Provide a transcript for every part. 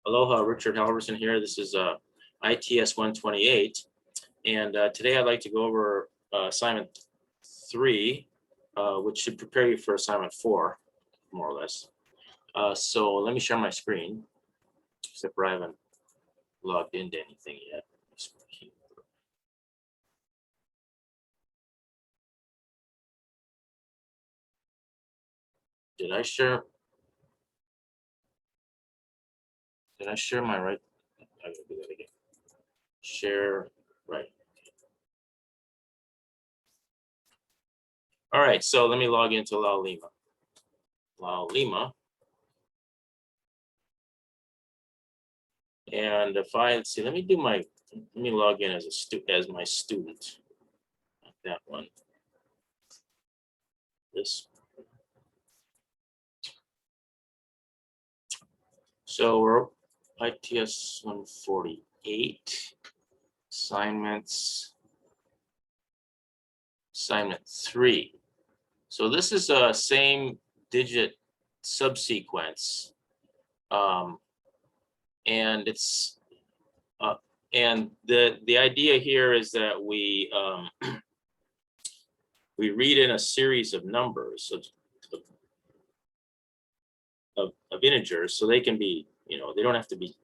Aloha, Richard Halverson here. This is ITS148, and today I'd like to go over assignment 3, which should prepare you for assignment 4, more or less. So let me share my screen, except I haven't logged into anything yet. Did I share my right? I gotta do that again. Share right. All right, so let me log into Laulima. And if let's see, let me log in as my student. Not that one. This. So we're ITS 148 assignment 3. So this is a same digit subsequence, and it's and the idea here is that we we read in a series of numbers of integers, so they can be, they don't have to be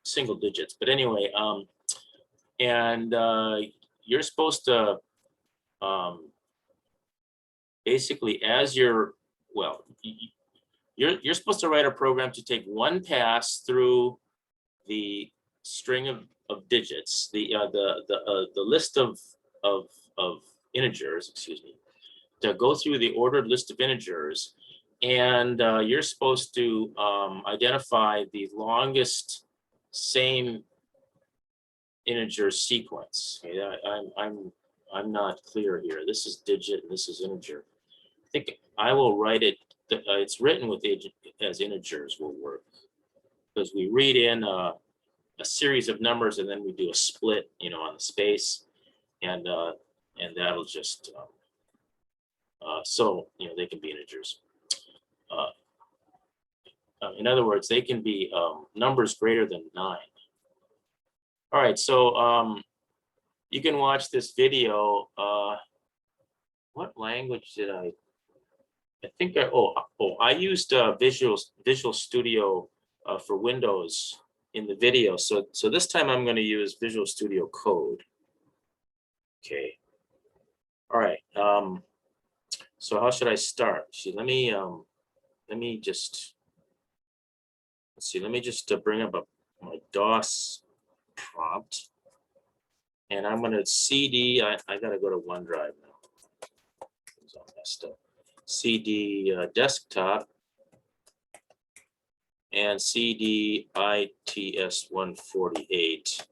single digits, but anyway, and you're supposed to basically, as you're supposed to write a program to take one pass through the string of digits, the list of integers, excuse me, to go through the ordered list of integers, and you're supposed to identify the longest same integer sequence. Okay, I'm not clear here. This is digit and this is integer. I think I will write it. It's written with as integers will work, because we read in a series of numbers and then we do a split, on the space, and that'll just so they can be integers. In other words, they can be numbers greater than 9. All right, so you can watch this video. What language did I think I used Visual Studio for Windows in the video. So this time I'm going to use Visual Studio Code. Okay. All right. So how should I start? See, let me just, let's see. Let me just bring up my DOS prompt, and I'm going to CD. I got to go to OneDrive now. It's all messed up. CD desktop and CD ITS148,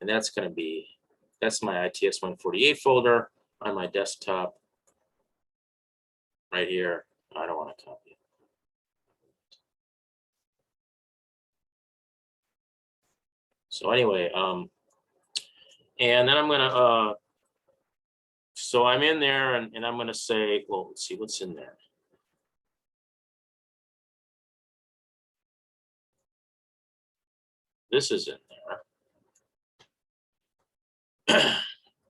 and that's my ITS148 folder on my desktop right here. I don't want to copy it. So anyway, and then I'm gonna so I'm in there, and I'm gonna say, well, let's see what's in there. This is in there.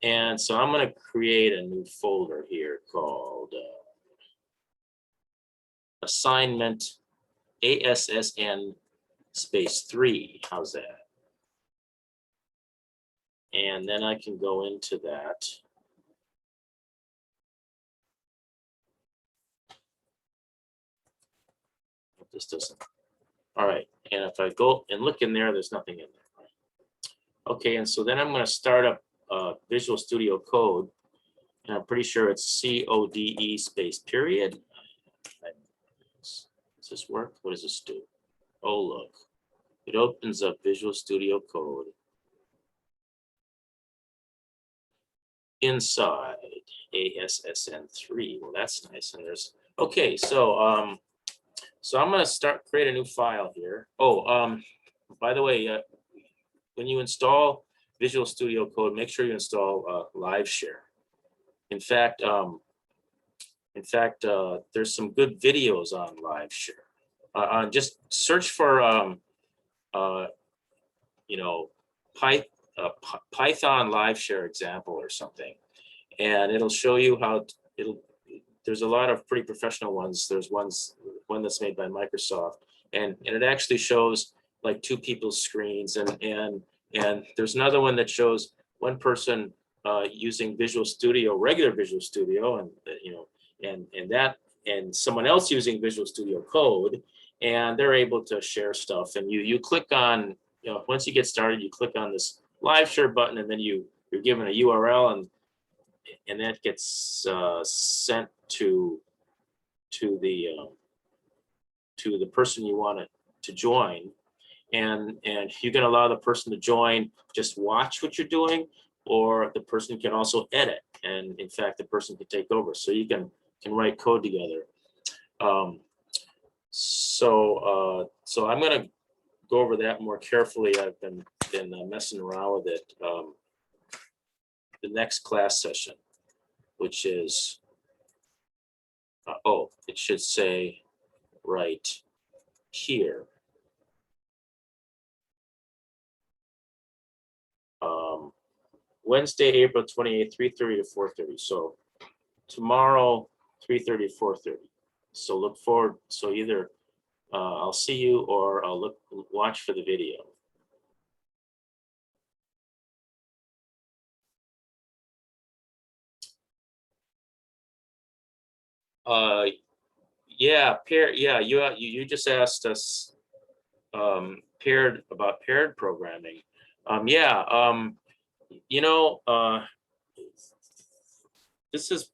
And so I'm going to create a new folder here called assignment ASSN space 3. How's that? And then I can go into that. This doesn't. All right. And if I go and look in there, there's nothing in there. Okay. And so then I'm going to start up Visual Studio Code, and I'm pretty sure it's CODE space period. Does this work? What does this do? Oh, look, it opens up Visual Studio Code inside ASSN3. Well, that's nice. And there's, okay, so so I'm going to create a new file here. Oh, by the way, when you install Visual Studio Code, make sure you install Live Share. In fact, there's some good videos on Live Share. Just search for you know, Python live share example or something, and it'll show you how there's a lot of pretty professional ones. There's one that's made by Microsoft, and it actually shows like two people's screens, and there's another one that shows one person using Visual Studio, regular Visual Studio, and and someone else using Visual Studio Code, and they're able to share stuff. And you click on, once you get started, you click on this live share button, and then you're given a URL, and that gets sent to the person you want to join, and you can allow the person to join, just watch what you're doing, or the person can also edit, and in fact the person can take over, so you can write code together. So I'm going to go over that more carefully. I've been messing around with it. The next class session, which is it should say right here. Wednesday, April 28th, 3:30 to 4:30. So tomorrow, 3:30 to 4:30. So look forward. So either I'll see you, or I'll watch for the video. Yeah, you just asked us paired programming. This is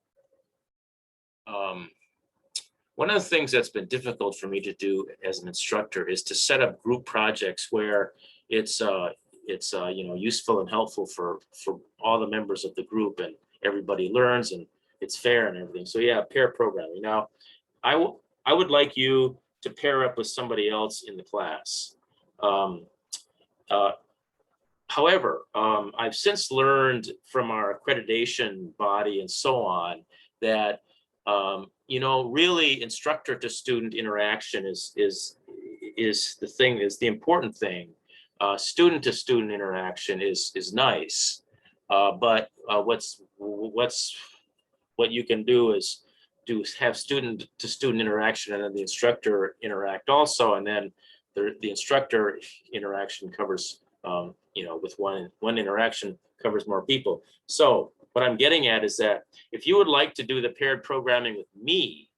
one of the things that's been difficult for me to do as an instructor is to set up group projects where it's useful and helpful for all the members of the group, and everybody learns, and it's fair and everything. So yeah, pair programming. Now, I would like you to pair up with somebody else in the class. However, I've since learned from our accreditation body and so on that really instructor to student interaction is the important thing. Student to student interaction is nice, but what you can do is have student to student interaction, and then the instructor interact also, and then the instructor interaction covers with one interaction covers more people. So what I'm getting at is that if you would like to do the paired programming with me,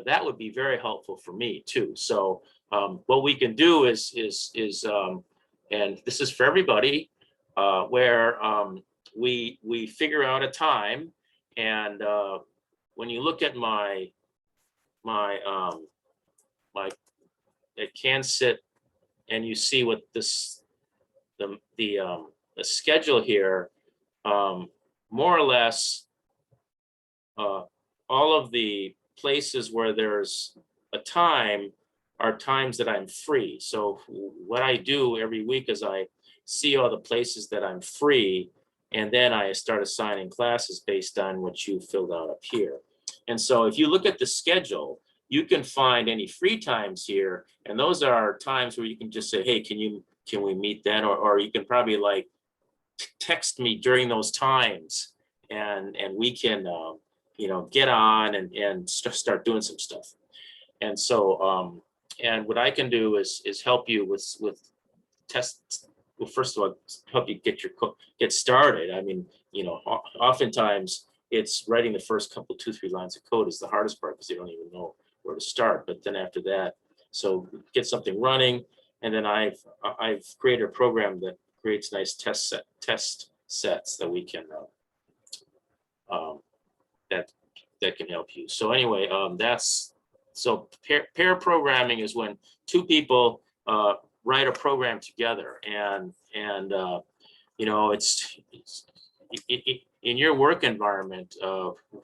that would be very helpful for me too. So what we can do is and this is for everybody, where we figure out a time, and when you look at my it can sit, and you see what the schedule here, more or less all of the places where there's a time are times that I'm free. So what I do every week is I see all the places that I'm free, and then I start assigning classes based on what you filled out up here. And so if you look at the schedule, you can find any free times here, and those are times where you can just say, hey, can we meet then? Or you can probably like text me during those times, and we can get on and start doing some stuff. And so and what I can do is help you with tests. Well, first of all, help you get started. I mean, oftentimes it's writing the first couple, 2-3 lines of code is the hardest part, because you don't even know where to start. But then after that, so get something running, and then I've created a program that creates nice test sets that we can that can help you. So anyway, pair programming is when two people write a program together, and it's in your work environment.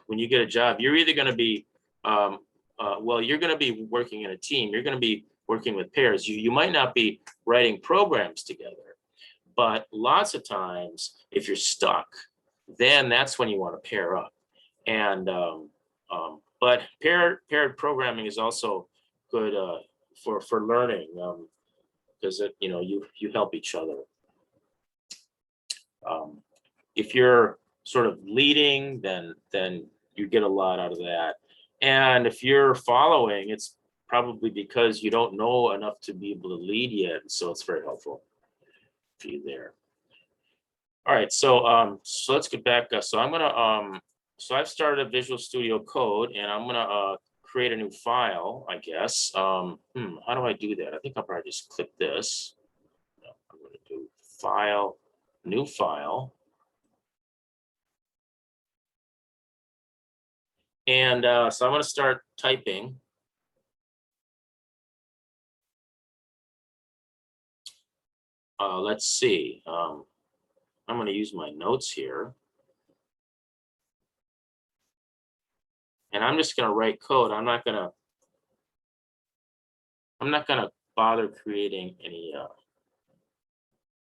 When you get a job, you're either going to be you're going to be working in a team. You're going to be working with pairs. You might not be writing programs together, but lots of times, if you're stuck, then that's when you want to pair up. And but paired programming is also good for learning, because you help each other. If you're sort of leading, then you get a lot out of that. And if you're following, it's probably because you don't know enough to be able to lead yet. So it's very helpful for you there. All right, so let's get back. So I'm gonna so I've started a Visual Studio Code, and I'm gonna create a new file, I guess. How do I do that? I think I'll probably just click this. No, I'm gonna do File, New File. And so I'm going to start typing. Let's see. I'm going to use my notes here. And I'm just going to write code. I'm not going to bother creating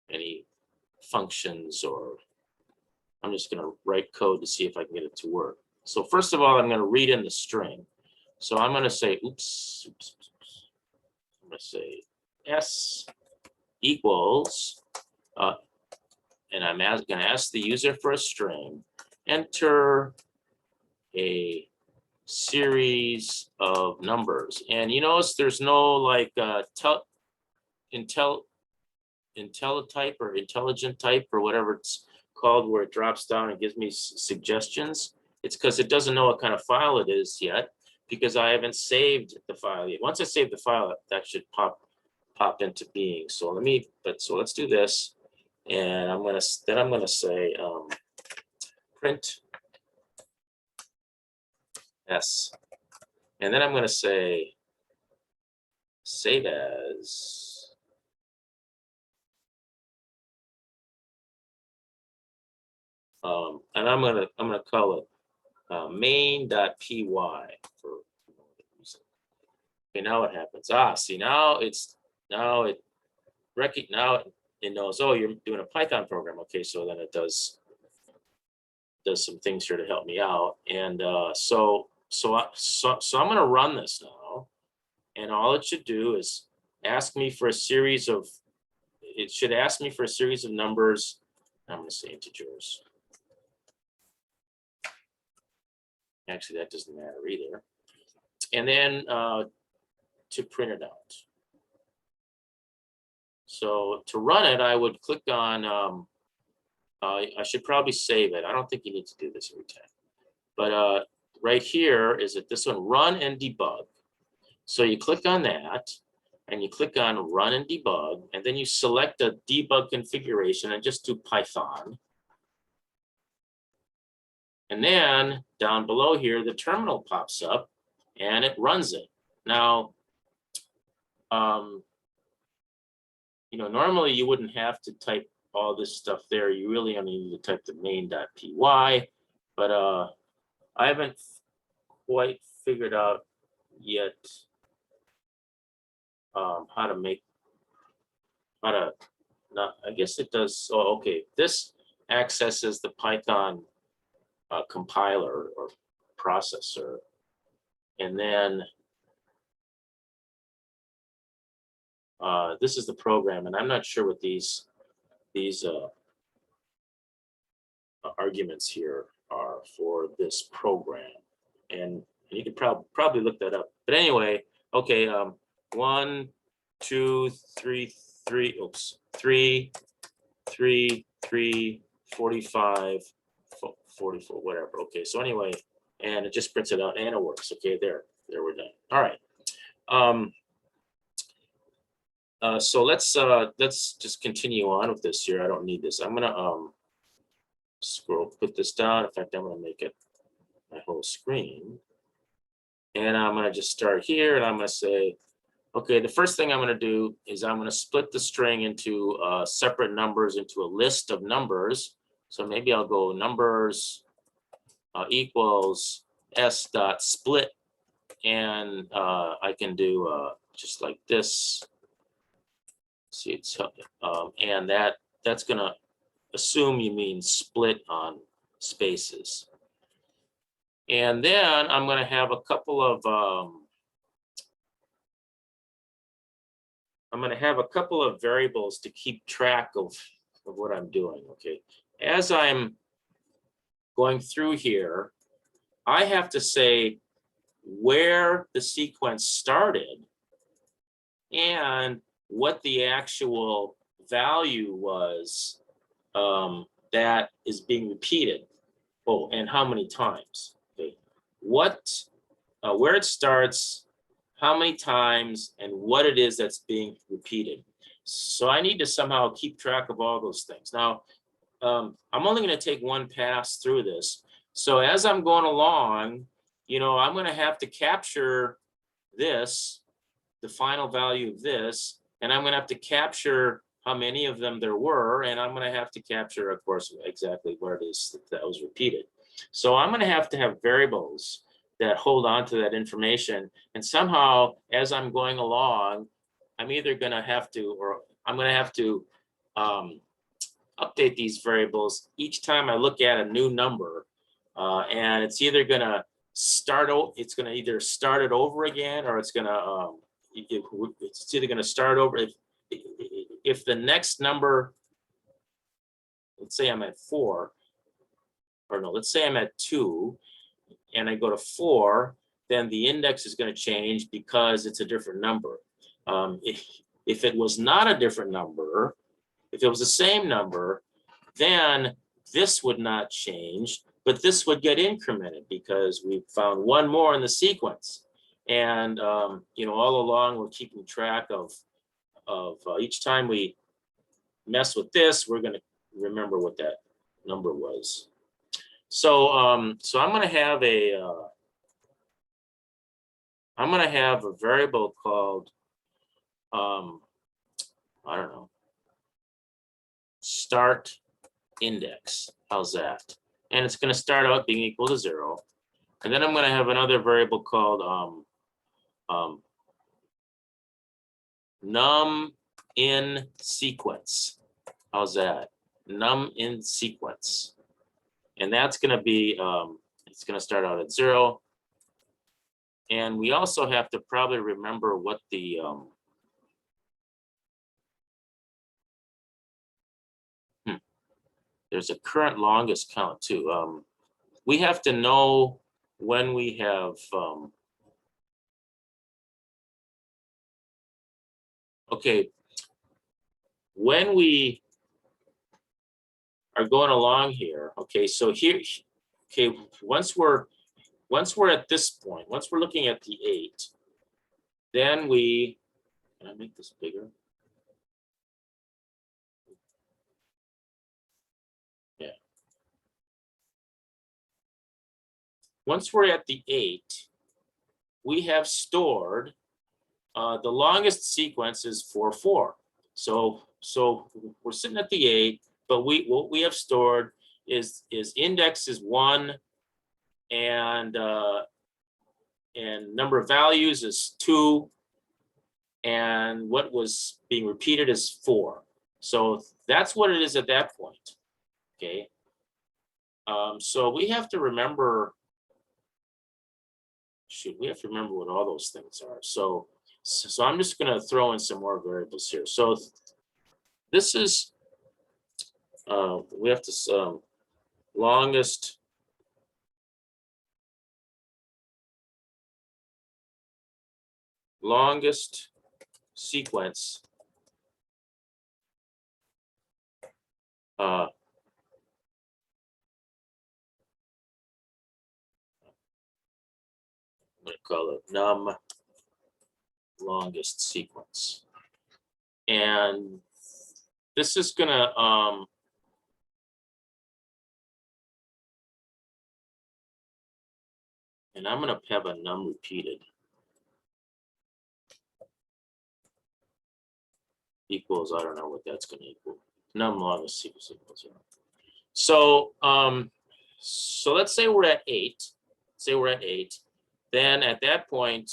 any functions, or I'm just going to write code to see if I can get it to work. So first of all, I'm going to read in the string. So I'm going to say, oops. I'm going to say S equals, and I'm going to ask the user for a string, enter a series of numbers. And you notice there's no like IntelliType or intelligent type or whatever it's called, where it drops down and gives me suggestions. It's because it doesn't know what kind of file it is yet, because I haven't saved the file yet. Once I save the file, that should pop into being. So let's do this, and I'm gonna say print S, and then I'm gonna say save as, and I'm gonna call it main.py for reason. Okay, now what happens? See, now it knows, oh, you're doing a Python program. Okay, so then it does some things here to help me out. And so I'm going to run this now, and all it should do is ask me for a series of. It should ask me for a series of numbers. I'm going to say integers. Actually, that doesn't matter either. And then to print it out. So to run it, I would click on, I should probably save it. I don't think you need to do this every time. But right here is this one, run and debug. So you click on that, and you click on run and debug, and then you select a debug configuration and just do Python. And then down below here, the terminal pops up and it runs it. Now, normally you wouldn't have to type all this stuff there. You really only need to type the main.py, but I haven't quite figured out yet I guess it does. Oh, okay. This accesses the Python compiler or processor, and then this is the program, and I'm not sure what these arguments here are for this program, and you can probably look that up. But anyway, okay, 1, 2, 3, 3, oops, 3, 3, 3, 45, 44, whatever. Okay, so anyway, and it just prints it out and it works. Okay, there we're done. All right. So let's just continue on with this here. I don't need this. I'm gonna put this down. In fact, I'm gonna make it my whole screen, and I'm gonna just start here, and I'm gonna say, okay, the first thing I'm gonna do is I'm gonna split the string into separate numbers into a list of numbers. So maybe I'll go numbers equals s.split, and I can do just like this. See, it's and that's gonna assume you mean split on spaces. And then I'm gonna have a couple of I'm going to have a couple of variables to keep track of what I'm doing. Okay, as I'm going through here, I have to say where the sequence started and what the actual value was that is being repeated. Oh, and how many times? Okay, where it starts, how many times, and what it is that's being repeated. So I need to somehow keep track of all those things. Now, I'm only going to take one pass through this. So as I'm going along, I'm going to have to capture this, the final value of this, and I'm going to have to capture how many of them there were, and I'm going to have to capture, of course, exactly where it is that was repeated. So I'm going to have variables that hold on to that information, and somehow, as I'm going along, I'm either going to have to, or I'm going to have to update these variables each time I look at a new number, and it's either going to it's going to either start it over again, or it's going to it's either going to start over if the next number, let's say I'm at 4, or no, let's say I'm at 2 and I go to 4, then the index is going to change because it's a different number. If it was not a different number, if it was the same number, then this would not change, but this would get incremented because we found one more in the sequence. And all along we're keeping track of each time we mess with this, we're going to remember what that number was. So so I'm going to have a variable called I don't know, start index. How's that? And it's going to start out being equal to 0. And then I'm going to have another variable called num in sequence. How's that? Num in sequence. And that's going to be, it's going to start out at 0. And we also have to probably remember what the, there's a current longest count too. We have to know when we have, okay, when we are going along here, okay, so here, okay, once we're at this point, once we're looking at the 8, then we, can I make this bigger? Yeah. Once we're at the 8, we have stored the longest sequence is 4, 4. So we're sitting at the 8, but what we have stored is index is 1, and number of values is 2, and what was being repeated is 4. So that's what it is at that point. Okay. So we have to remember. We have to remember what all those things are. So I'm just going to throw in some more variables here. So this is, we have to, longest sequence I'm going to call it num longest sequence. And this is going to, and I'm going to have a num repeated equals, I don't know what that's going to equal. Num longest sequence equals 0. So, so let's say we're at 8. Say we're at 8. Then at that point,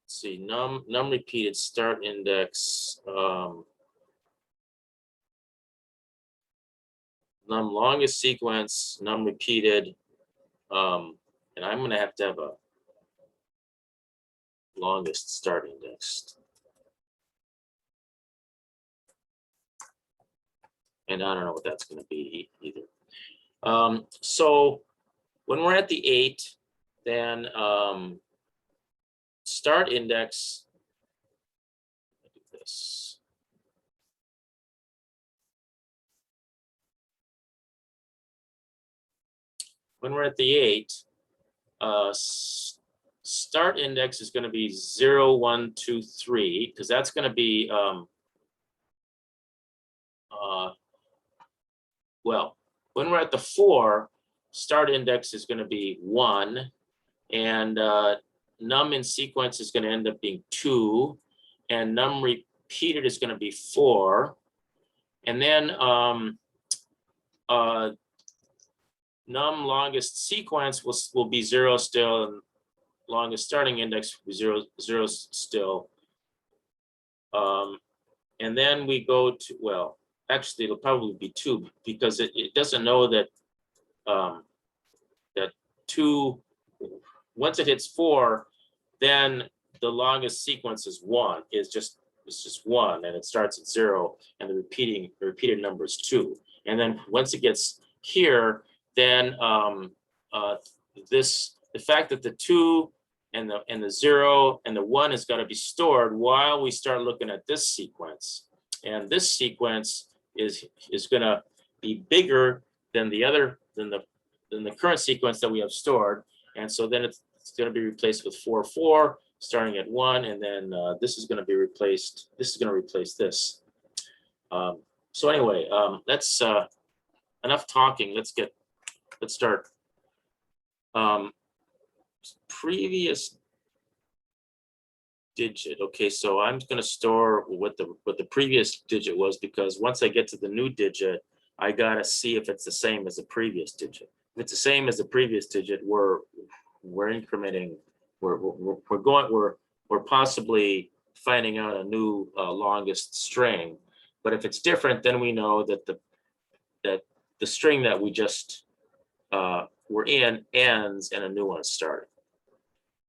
see, num repeated start index, num longest sequence, num repeated, And I'm going to have a longest start index. And I don't know what that's going to be either. So when we're at the 8, then start index, do this. When we're at the 8, start index is going to be 0, 1, 2, 3, because that's going to be, well, when we're at the 4, start index is going to be 1, and num in sequence is going to end up being 2, and num repeated is going to be 4, and then num longest sequence will be 0 still, and longest starting index will be 0 still. And then we go to, well, actually it'll probably be 2, because it doesn't know that that 2, once it hits 4, then the longest sequence is 1, it's just 1, and it starts at 0, and the repeated number is 2. And then once it gets here, then the fact that the 2 and the 0 and the 1 has got to be stored while we start looking at this sequence. And this sequence is going to be bigger than the current sequence that we have stored. And so then it's going to be replaced with 4, 4, starting at 1, and then this is going to be replaced. This is going to replace this. So anyway, that's enough talking. Let's start. Previous digit. Okay, so I'm going to store what the previous digit was, because once I get to the new digit, I got to see if it's the same as the previous digit. If it's the same as the previous digit, we're incrementing. We're possibly finding out a new longest string. But if it's different, then we know that the string that we just were in ends and a new one starting.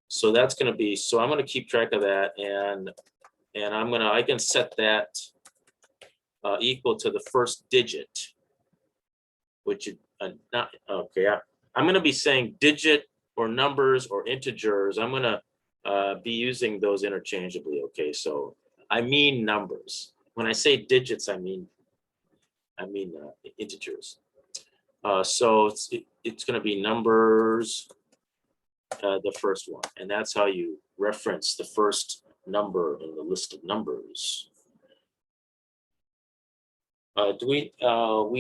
So that's going to be, so I'm going to keep track of that, and I can set that equal to the first digit, which not okay. I'm going to be saying digit or numbers or integers. I'm going to be using those interchangeably. Okay, so I mean numbers. When I say digits, I mean integers. So it's going to be numbers. The first one, and that's how you reference the first number in the list of numbers. We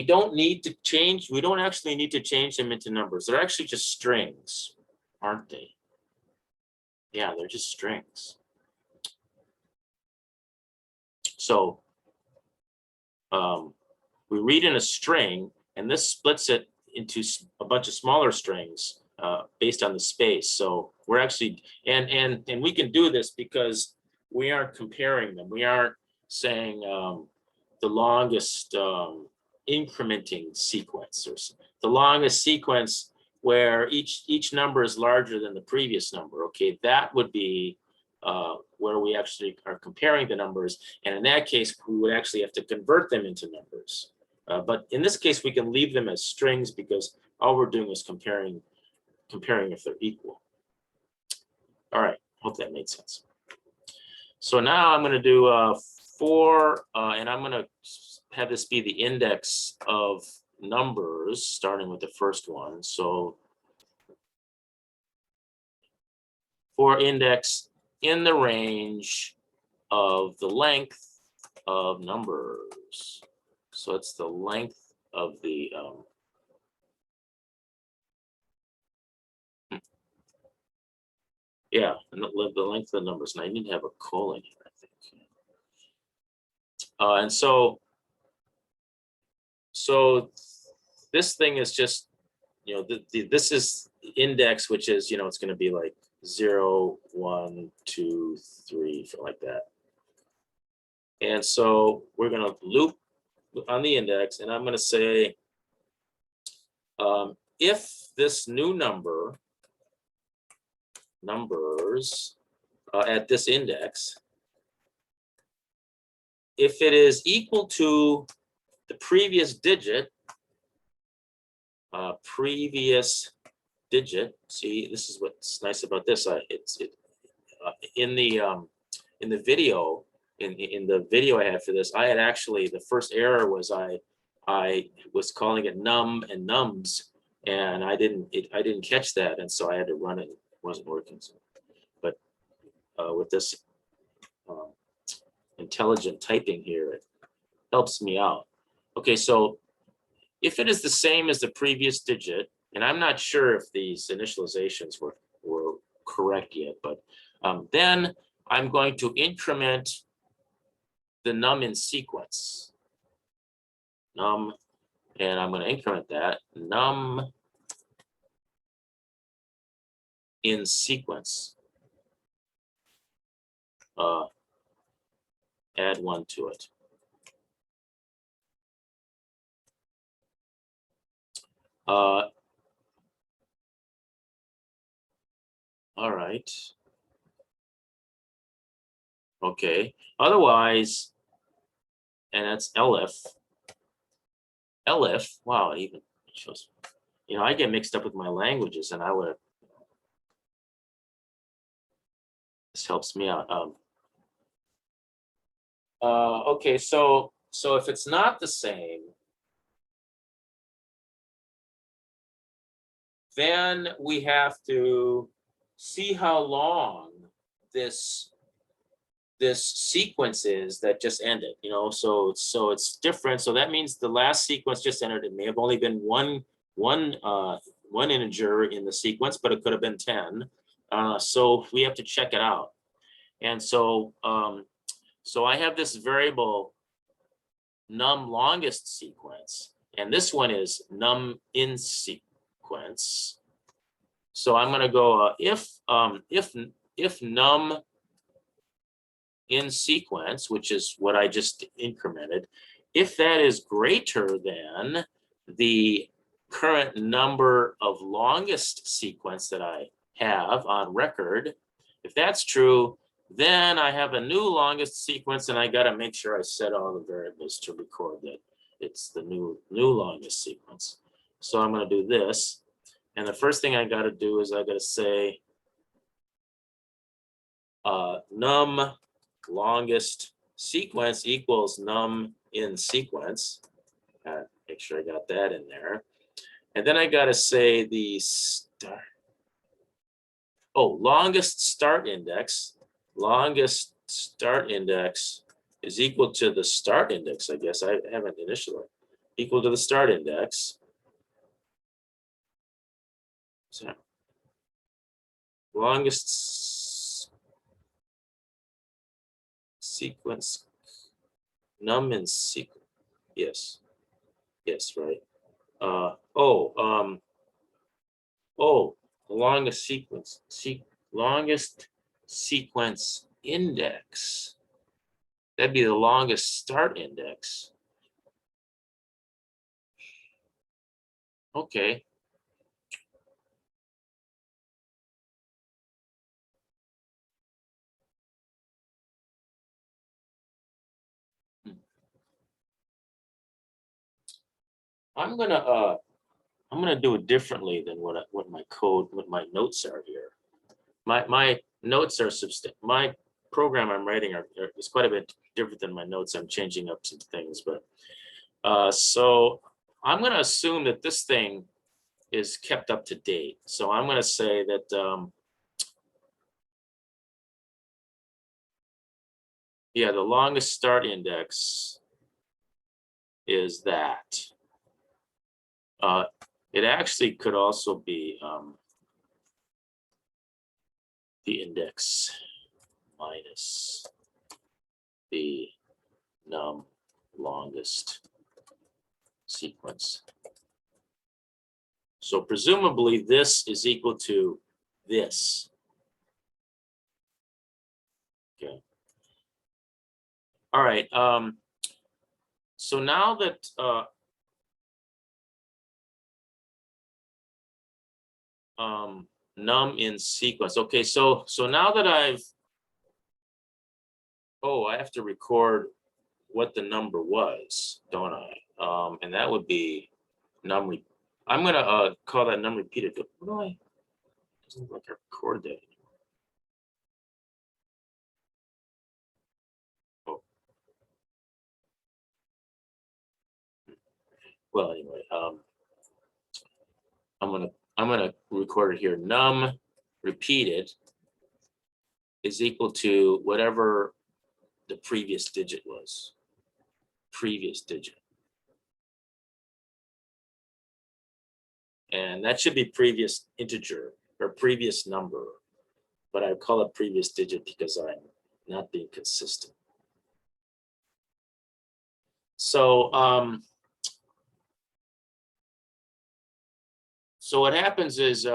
don't need to change. We don't actually need to change them into numbers. They're actually just strings, aren't they? Yeah, they're just strings. So we read in a string, and this splits it into a bunch of smaller strings based on the space. So we're actually, and we can do this because we aren't comparing them. We aren't saying the longest incrementing sequence, or the longest sequence where each number is larger than the previous number. Okay, that would be where we actually are comparing the numbers. And in that case, we would actually have to convert them into numbers. But in this case, we can leave them as strings because all we're doing is comparing if they're equal. All right, hope that made sense. So now I'm going to do 4, and I'm going to have this be the index of numbers, starting with the first one. So 4 index in the range of the length of numbers. So it's the length of the yeah, and the length of the numbers. And I need to have a colon here, I think. And so this thing is just, this is index, which is, it's going to be like 0, 1, 2, 3, something like that. And so we're going to loop on the index, and I'm going to say if this new numbers at this index, if it is equal to the previous digit, see, this is what's nice about this. In the video, in the video I had for this, I had actually, the first error was I was calling it num and nums, and I didn't catch that, and so I had to run it. It wasn't working. So, but with this intelligent typing here, it helps me out. Okay, so if it is the same as the previous digit, and I'm not sure if these initializations were correct yet, but then I'm going to increment the num in sequence. Num, and I'm going to increment that num in sequence. Add 1 to it. All right. Okay. Otherwise, and that's elif. Elif, wow, it even shows, you know, I get mixed up with my languages, and I would have, this helps me out. Okay, so if it's not the same, then we have to see how long this sequence is that just ended, you know, so it's different. So that means the last sequence just entered, it may have only been one integer in the sequence, but it could have been 10. So we have to check it out. And so so I have this variable num longest sequence, and this one is num in sequence. So I'm going to go if num in sequence, which is what I just incremented, if that is greater than the current number of longest sequence that I have on record, if that's true, then I have a new longest sequence, and I got to make sure I set all the variables to record that it's the new longest sequence. So I'm going to do this, and the first thing I got to do is I got to say num longest sequence equals num in sequence. Make sure I got that in there. And then I got to say the start. Oh, longest start index. Longest start index is equal to the start index, I guess. I haven't initialized. Equal to the start index. So longest sequence, num in sequence. Yes, right. The longest sequence, longest sequence index. That'd be the longest start index. Okay. I'm gonna do it differently than what my notes are here. My notes are my program I'm writing is quite a bit different than my notes. I'm changing up some things, but so I'm gonna assume that this thing is kept up to date. So I'm gonna say that yeah, the longest start index is that. It actually could also be the index minus the num longest sequence. So presumably this is equal to this. Okay. All right. So now that num in sequence. Okay, so now that I have to record what the number was, don't I? And that would be num. I'm gonna call that num repeated. What do I? Doesn't look like I recorded that. Oh. Well, anyway, I'm gonna record it here. Num repeated is equal to whatever the previous digit was. Previous digit. And that should be previous integer or previous number, but I call it previous digit because I'm not being consistent. So so what happens is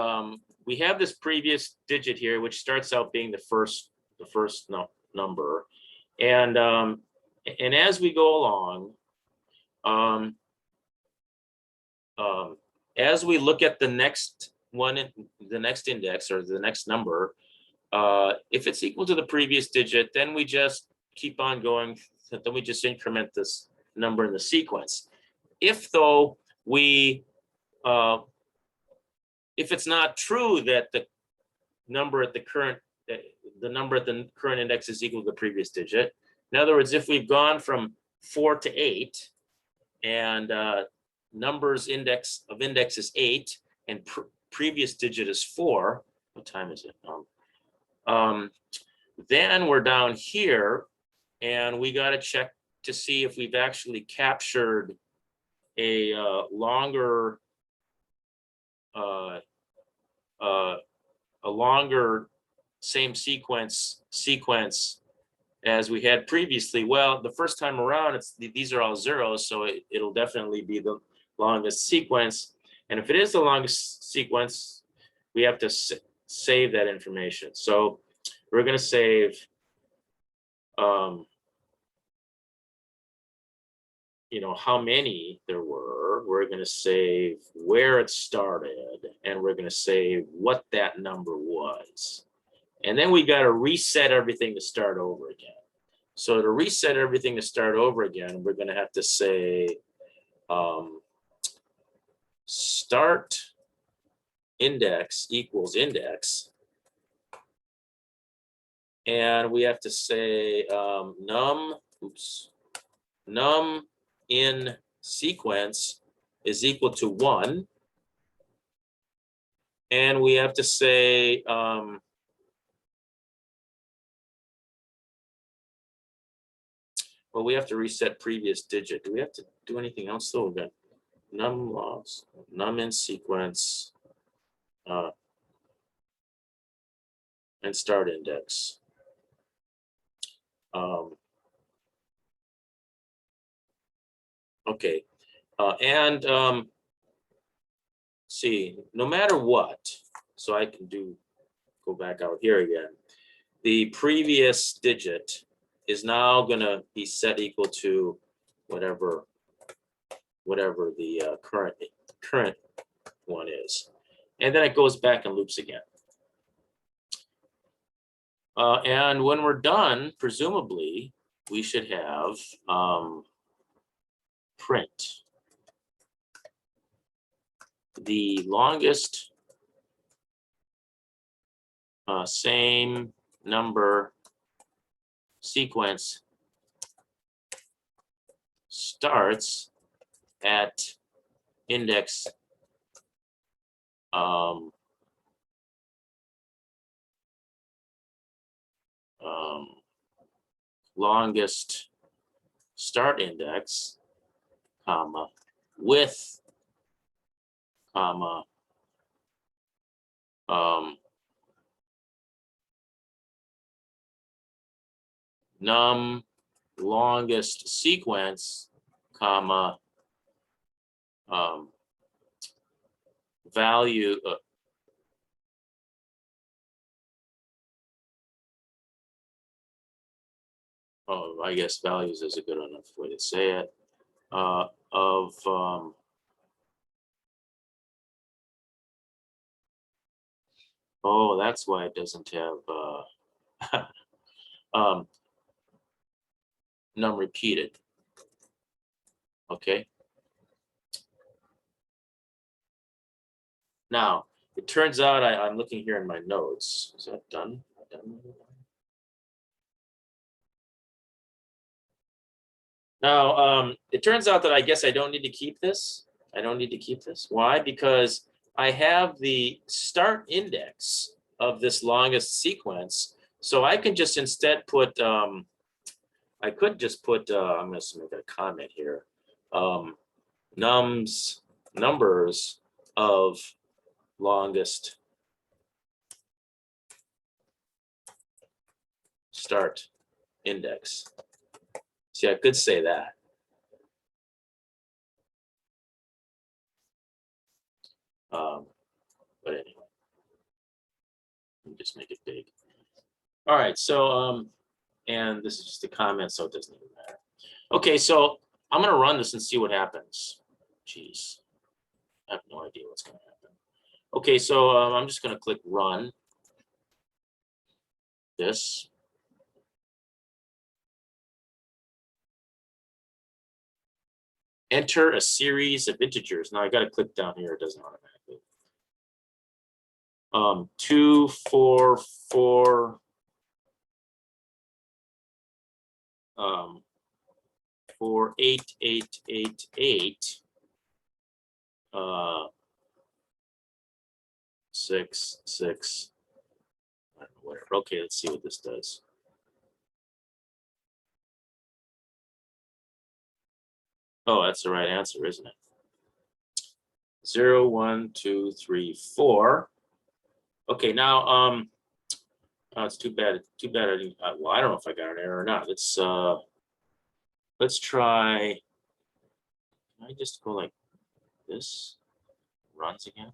we have this previous digit here, which starts out being the first number, and as we go along, as we look at the next one, the next index or the next number, if it's equal to the previous digit, then we just keep on going. Then we just increment this number in the sequence. If though we if it's not true that the number at the current index is equal to the previous digit, in other words, if we've gone from 4 to 8 and numbers index is 8 and previous digit is 4, what time is it? Then we're down here and we got to check to see if we've actually captured a longer same sequence as we had previously. Well, the first time around, these are all zeros, so it'll definitely be the longest sequence. And if it is the longest sequence, we have to save that information. So we're going to save how many there were. We're going to save where it started, and we're going to save what that number was. And then we got to reset everything to start over again. So to reset everything to start over again, we're going to have to say start index equals index. And we have to say num in sequence is equal to 1. And we have to say well, we have to reset previous digit. Do we have to do anything else though? We've got num logs, num in sequence, and start index. Okay, and see, no matter what, so I can go back out here again. The previous digit is now going to be set equal to whatever the current one is, and then it goes back and loops again. And when we're done, presumably we should have print the longest same number sequence starts at index longest start index, comma, with, comma, num longest sequence, comma, value, I guess values is a good enough way to say it, of Oh, that's why it doesn't have num repeated. Okay. Now, it turns out I'm looking here in my notes. Is that done? Now, it turns out that I guess I don't need to keep this. I don't need to keep this. Why? Because I have the start index of this longest sequence. So I can just instead put, I could just put, I'm going to make a comment here, numbers of longest start index. See, I could say that. But anyway, let me just make it big. All right, so, and this is just a comment, so it doesn't even matter. Okay, so I'm gonna run this and see what happens. Jeez, I have no idea what's gonna happen. Okay, so I'm just gonna click run this. Enter a series of integers. Now I gotta click down here, it doesn't automatically. 2, 4, 4, 4, 8, 8, 8, 8, 6, 6, I don't know, whatever. Okay, let's see what this does. Oh, that's the right answer, isn't it? 0, 1, 2, 3, 4. Okay, now oh, it's too bad. Too bad I didn't. Well, I don't know if I got an error or not. Let's try. Can I just go like this? Runs again.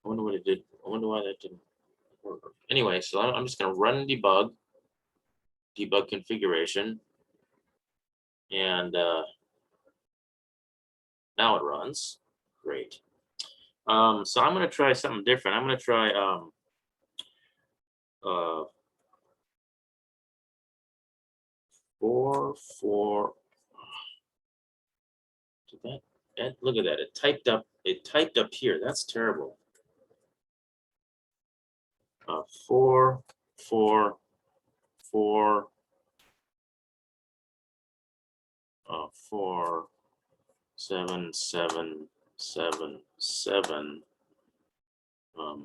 I wonder what it did. I wonder why that didn't work. Anyway, so I'm just gonna run debug configuration, and now it runs. Great. So I'm gonna try something different. I'm gonna try 4, 4. Did that, look at that. It typed up here. That's terrible. 4, 4, 4, 4, 7, 7, 7, 7. I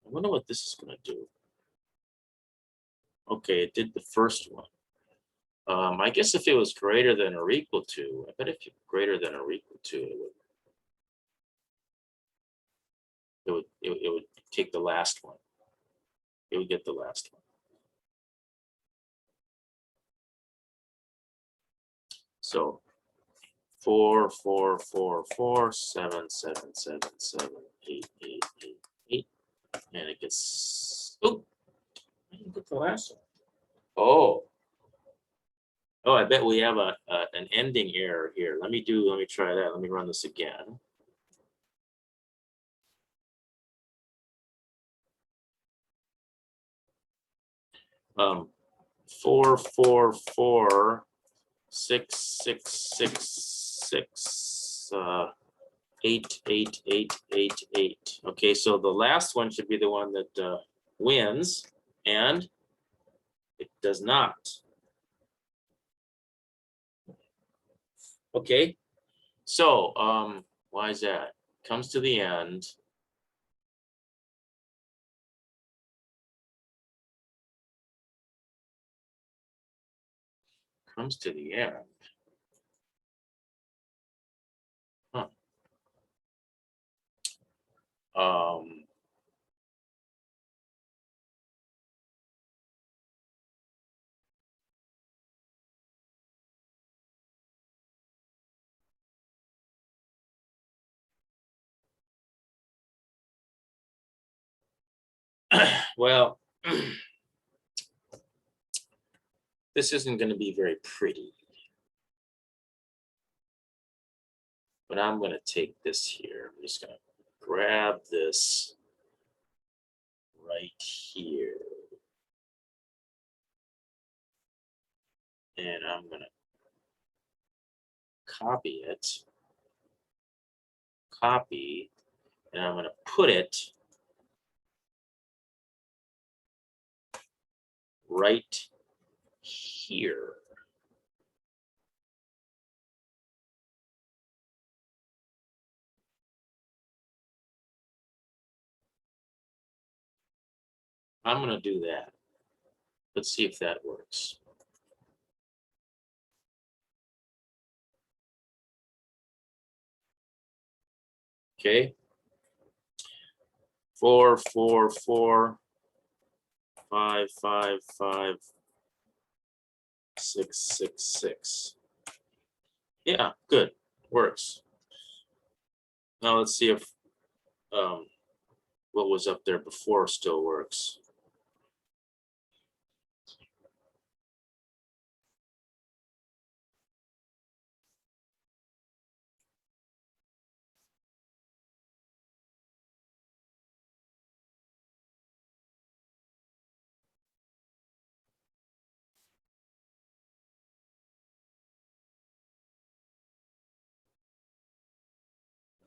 wonder what this is going to do. Okay, it did the first one. I guess if it was greater than or equal to, I bet if you're greater than or equal to, it would take the last one. It would get the last one. So 4, 4, 4, 4, 7, 7, 7, 7, 8, 8, 8, 8. And it gets, oh, I didn't get the last one. Oh, I bet we have an ending error here. Let me try that. Let me run this again. Um, 4, 4, 4, 6, 6, 6, 6, 8, 8, 8, 8, 8. Okay, so the last one should be the one that wins, and it does not. Okay, so why is that? Comes to the end. Comes to the end. Huh. Well, this isn't going to be very pretty. But I'm going to take this here. I'm just going to grab this right here. And I'm going to copy it. Copy. And I'm going to put it right here. I'm going to do that. Let's see if that works. Okay. 4, 4, 4, 5, 5, 5, 6, 6, 6. Yeah, good. Works. Now let's see if what was up there before still works.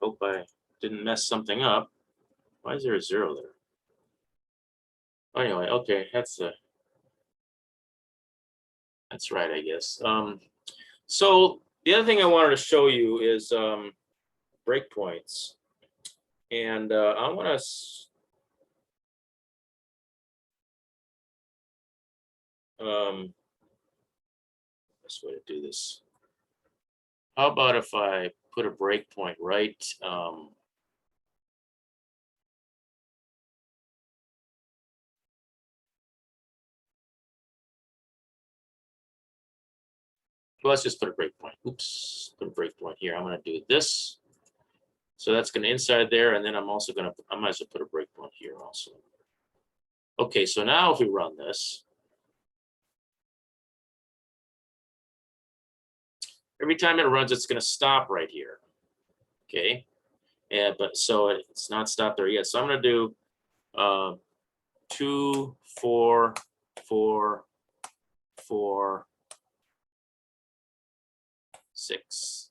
Hope I didn't mess something up. Why is there a 0 there? Anyway, okay, that's right, I guess. So the other thing I wanted to show you is breakpoints, and I want to. Best way to do this. How about if I put a breakpoint right? Well, let's just put a breakpoint. Oops, put a breakpoint here. I'm going to do this. So that's going to inside there, and then I'm also going to. I might as well put a breakpoint here also. Okay, so now if we run this, every time it runs, it's going to stop right here. Okay, and but so it's not stopped there yet. So I'm going to do 2, 4, 4, 4, 6.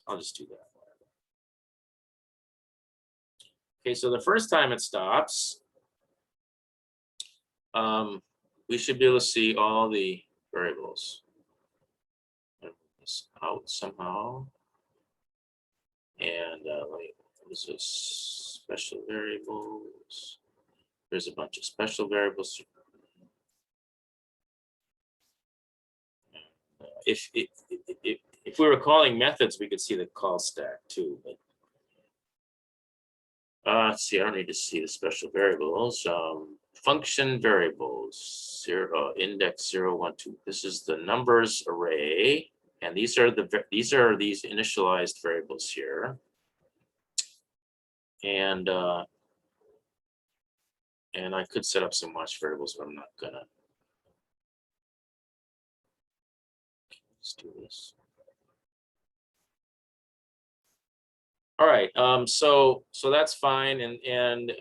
I'll just do that. Okay, so the first time it stops, we should be able to see all the variables. This out somehow. And wait, this is special variables. There's a bunch of special variables. If we were calling methods, we could see the call stack too. But let's see, I don't need to see the special variables. Function variables, index 0, 1, 2. This is the numbers array, and these are these initialized variables here. And I could set up some watch variables, but I'm not gonna. Let's do this. All right, so that's fine, and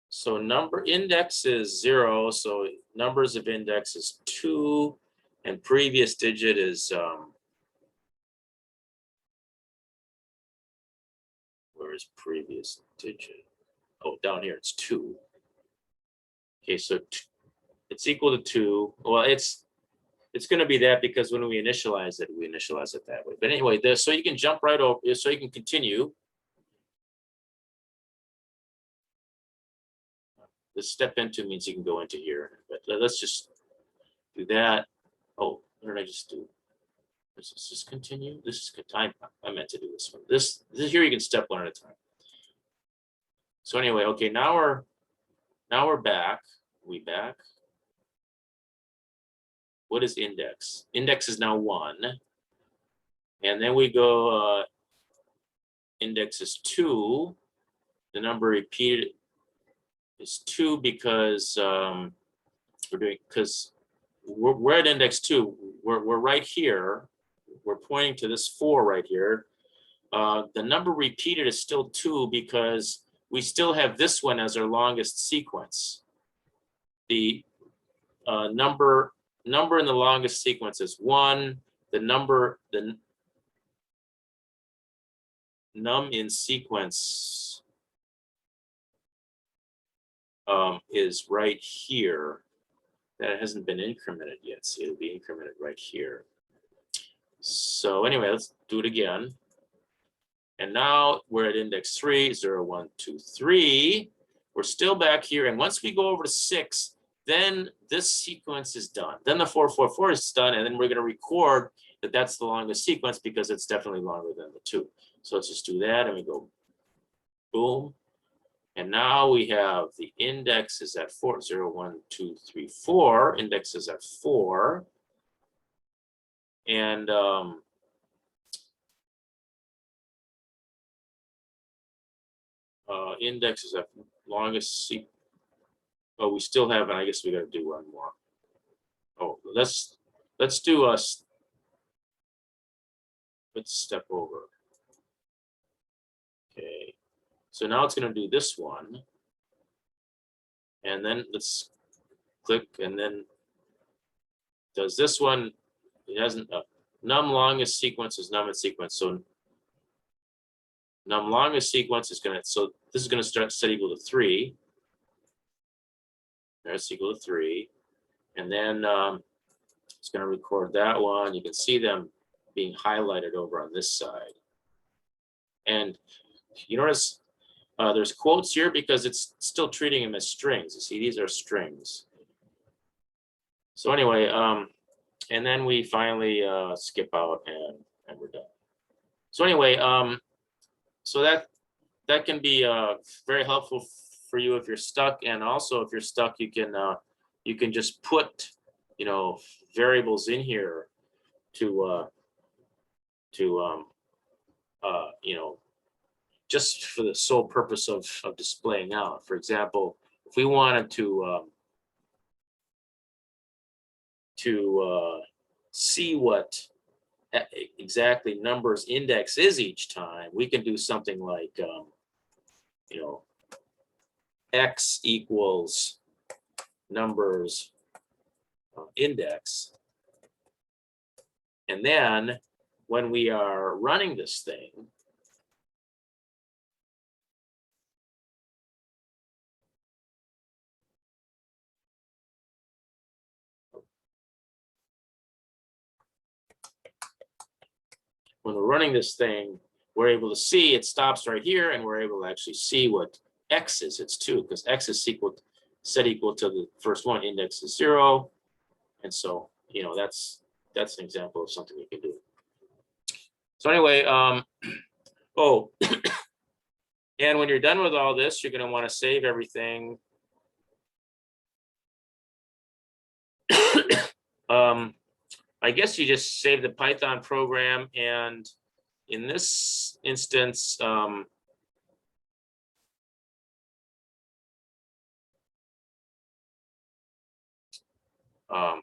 so number index is 0, so numbers of index is 2, and previous digit is where is previous digit? Oh, down here it's 2. Okay, so it's equal to 2. Well, it's going to be that because when we initialize it that way. But anyway, so you can jump right over, so you can continue. The step into means you can go into here, but let's just do that. Oh, what did I just do? Does this just continue? This is time. I meant to do this one. This here you can step one at a time. So anyway, okay, now we're back. We back. What is index? Index is now 1. And then we go index is 2. the number repeated is 2 because we're at index 2. We're right here. We're pointing to this 4 right here. The number repeated is still 2 because we still have this one as our longest sequence. The number in the longest sequence is 1. The num in sequence is right here. That hasn't been incremented yet, so it'll be incremented right here. So anyway, let's do it again. And now we're at index 3, 0, 1, 2, 3. We're still back here. And once we go over to 6, then this sequence is done. Then the 4, 4, 4 is done. And then we're going to record that that's the longest sequence because it's definitely longer than the 2. So let's just do that. And we go boom. And now we have the index is at 4, 0, 1, 2, 3, 4. Index is at 4. And index is at longest sequence. Oh, we still have, and I guess we got to do one more. Oh, let's do let's step over. Okay, so now it's going to do this one, and then let's click, and then does this one. It hasn't. Num longest sequence is num in sequence, so num longest sequence is going to. So this is going to start set equal to 3. That's equal to 3, and then it's going to record that one. You can see them being highlighted over on this side. And you notice there's quotes here because it's still treating them as strings. You see, these are strings. So anyway, and then we finally skip out and we're done. So anyway, so that can be very helpful for you if you're stuck, and also if you're stuck, you can just put variables in here to just for the sole purpose of displaying out. For example, if we wanted to see what exactly numbers index is each time, we can do something like x equals numbers index. And then when we are running this thing, we're able to see it stops right here, and we're able to actually see what x is. It's 2 because x is set equal to the first one. Index is 0, and so that's an example of something we can do. So anyway, oh, and when you're done with all this, you're going to want to save everything. I guess you just save the Python program, and in this instance, let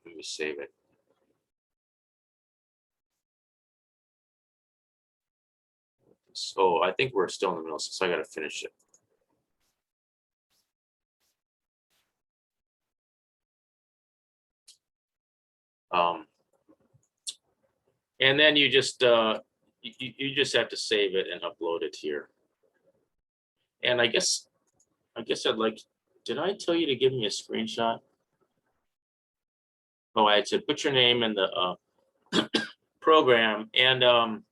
me save it. So I think we're still in the middle, so I got to finish it. And then you just you just have to save it and upload it here. And I guess I'd like. Did I tell you to give me a screenshot? Oh, I said put your name in the program, and I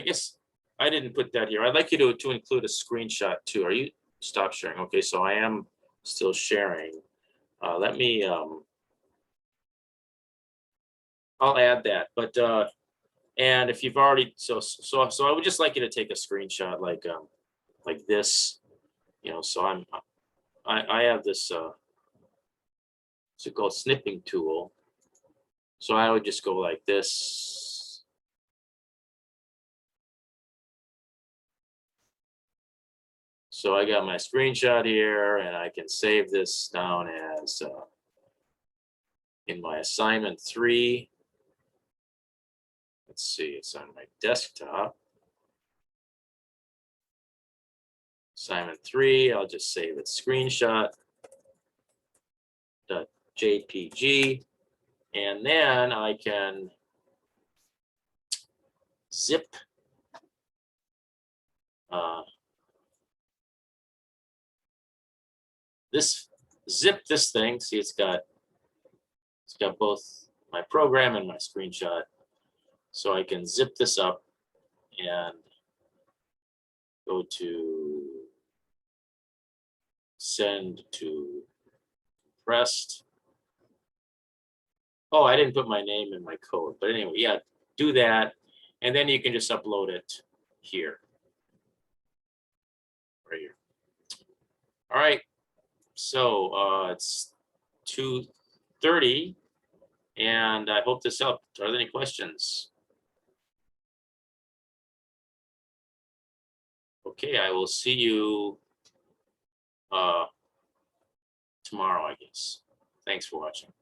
guess I didn't put that here. I'd like you to include a screenshot too. Are you stop sharing? Okay, so I am still sharing. Let me. I'll add that, but and if you've already so I would just like you to take a screenshot like this, so I have this so-called snipping tool. So I would just go like this. So I got my screenshot here, and I can save this down as in my assignment 3. Let's see, it's on my desktop. Assignment 3, I'll just save it screenshot.jpg, and then I can zip this thing. See, it's got both my program and my screenshot. So I can zip this up and go to send to compressed. Oh, I didn't put my name in my code, but anyway, yeah, do that. And then you can just upload it here, right here. All right, so it's 2:30, and I hope this helped. Are there any questions? Okay, I will see you tomorrow, I guess. Thanks for watching.